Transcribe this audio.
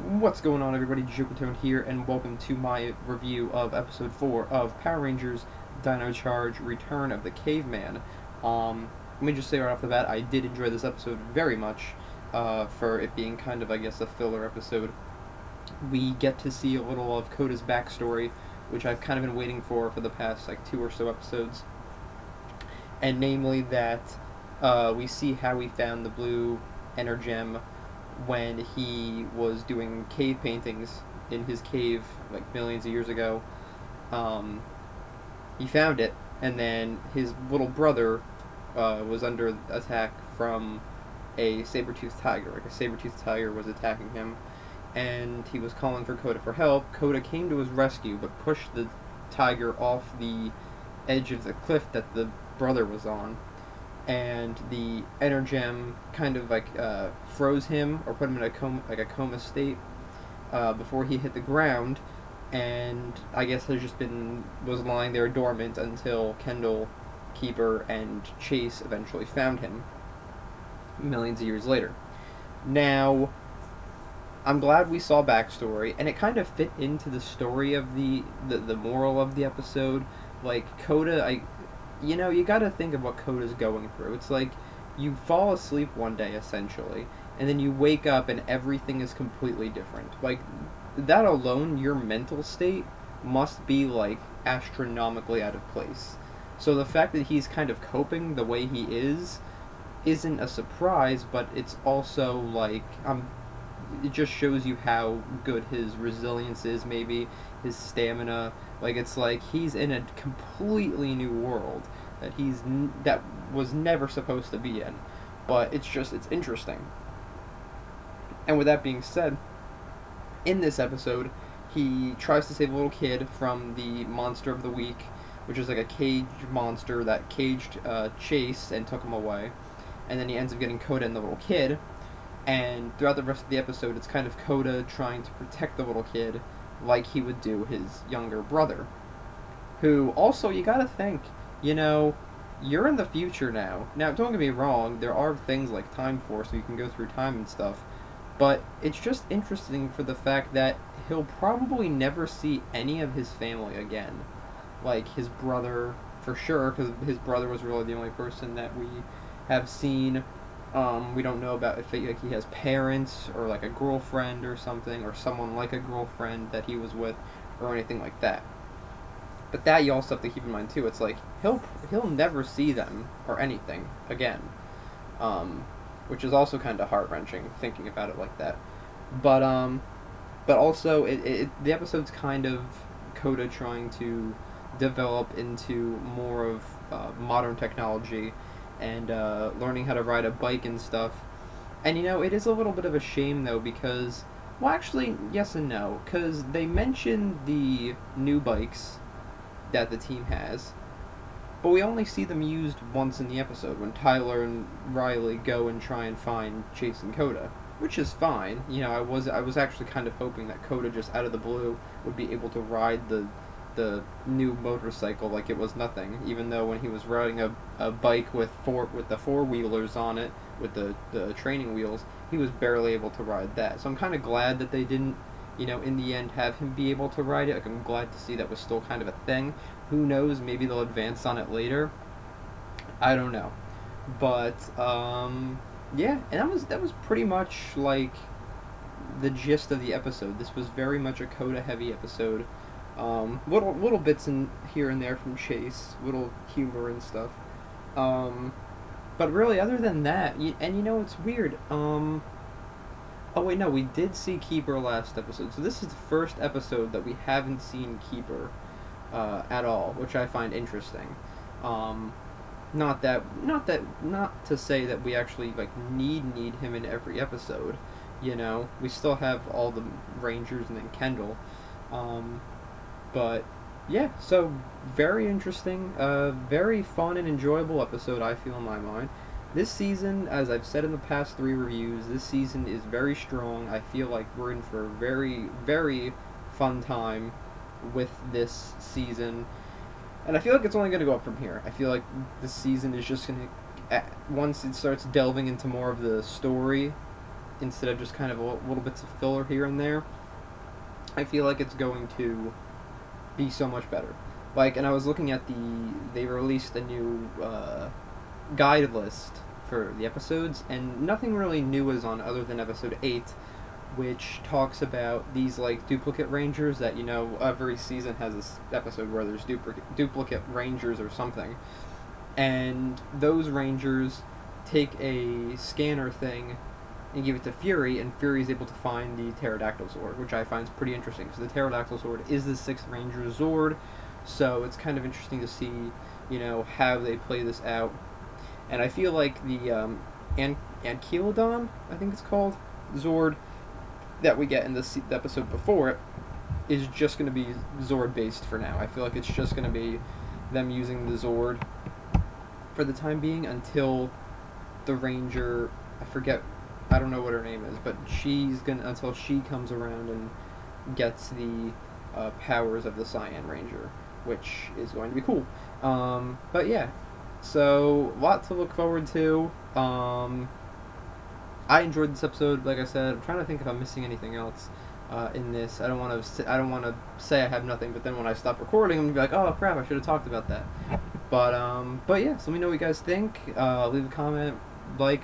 What's going on, everybody? Jokertone here, and welcome to my review of episode 4 of Power Rangers Dino Charge: Return of the Caveman. Let me just say right off the bat, I did enjoy this episode very much, for it being kind of, I guess, a filler episode. We get to see a little of Koda's backstory, which I've kind of been waiting for the past, like, 2 or so episodes. And namely that, we see how he found the blue energem when he was doing cave paintings in his cave like millions of years ago. He found it, and then his little brother was under attack from a saber-toothed tiger. Like a saber-toothed tiger was attacking him, and he was calling for Koda for help. Koda came to his rescue, but pushed the tiger off the edge of the cliff that the brother was on, and the energem kind of like froze him or put him in a coma state before he hit the ground, and I guess was lying there dormant until Kendall, Keeper, and Chase eventually found him millions of years later. Now, I'm glad we saw backstory, and it kind of fit into the story of the moral of the episode. Like, Koda, you gotta think of what Koda's going through. It's like, you fall asleep one day, essentially, and then you wake up and everything is completely different. Like, that alone, your mental state must be, like, astronomically out of place. So the fact that he's kind of coping the way he isn't a surprise, but it's also, like, it just shows you how good his resilience is, maybe, his stamina. Like, it's like he's in a completely new world that was never supposed to be in. But it's interesting. And with that being said, in this episode, he tries to save a little kid from the monster of the week, which is like a cage monster that caged Chase and took him away. And then he ends up getting Koda and the little kid. And throughout the rest of the episode, it's kind of Koda trying to protect the little kid like he would do his younger brother. Who, also, you gotta think, you're in the future now. Now, don't get me wrong, there are things like Time Force, so you can go through time and stuff. But it's just interesting for the fact that he'll probably never see any of his family again. Like, his brother, for sure, because his brother was really the only person that we have seen. We don't know about if he has parents or like a girlfriend or something, or someone like a girlfriend that he was with, or anything like that. But that you also have to keep in mind too. It's like he'll never see them or anything again, which is also kind of heart-wrenching thinking about it like that. But also the episode's kind of Koda trying to develop into more of modern technology, and learning how to ride a bike and stuff. And it is a little bit of a shame though, because, well, actually, yes and no, because they mention the new bikes that the team has, but we only see them used once in the episode, when Tyler and Riley go and try and find Chase and Koda, which is fine. I was actually kind of hoping that Koda, just out of the blue, would be able to ride the new motorcycle like it was nothing, even though when he was riding a bike with the four-wheelers on it, with the training wheels, he was barely able to ride that. So I'm kind of glad that they didn't, in the end, have him be able to ride it. Like, I'm glad to see that was still kind of a thing. Who knows, maybe they'll advance on it later. I don't know. But yeah, and that was pretty much like the gist of the episode. This was very much a Koda heavy episode. Little bits in here and there from Chase, little humor and stuff. But really, other than that, it's weird. Oh wait, no, we did see Keeper last episode, so this is the first episode that we haven't seen Keeper at all, which I find interesting. Not to say that we actually need him in every episode. We still have all the Rangers and then Kendall. But yeah, so very interesting, very fun and enjoyable episode, I feel, in my mind. This season, as I've said in the past 3 reviews, this season is very strong. I feel like we're in for a very, very fun time with this season. And I feel like it's only going to go up from here. I feel like this season is just going to, once it starts delving into more of the story instead of just kind of little bits of filler here and there, I feel like it's going to be so much better. Like, and I was looking at they released a new guide list for the episodes, and nothing really new is on other than episode 8, which talks about these, like, duplicate rangers that, you know, every season has this episode where there's duplicate rangers or something. And those rangers take a scanner thing and give it to Fury, and Fury is able to find the Pterodactyl Zord, which I find is pretty interesting, because the Pterodactyl Zord is the 6th Ranger Zord, so it's kind of interesting to see, you know, how they play this out. And I feel like the Ankylodon, I think it's called, Zord, that we get in this episode before it, is just going to be Zord-based for now. I feel like it's just going to be them using the Zord for the time being until the Ranger, I don't know what her name is, but until she comes around and gets the powers of the Cyan Ranger, which is going to be cool. But yeah, so a lot to look forward to. I enjoyed this episode, like I said. I'm trying to think if I'm missing anything else in this. I don't want to say I have nothing, but then when I stop recording, I'm gonna be like, oh crap, I should have talked about that. But yeah, so let me know what you guys think. Leave a comment, like.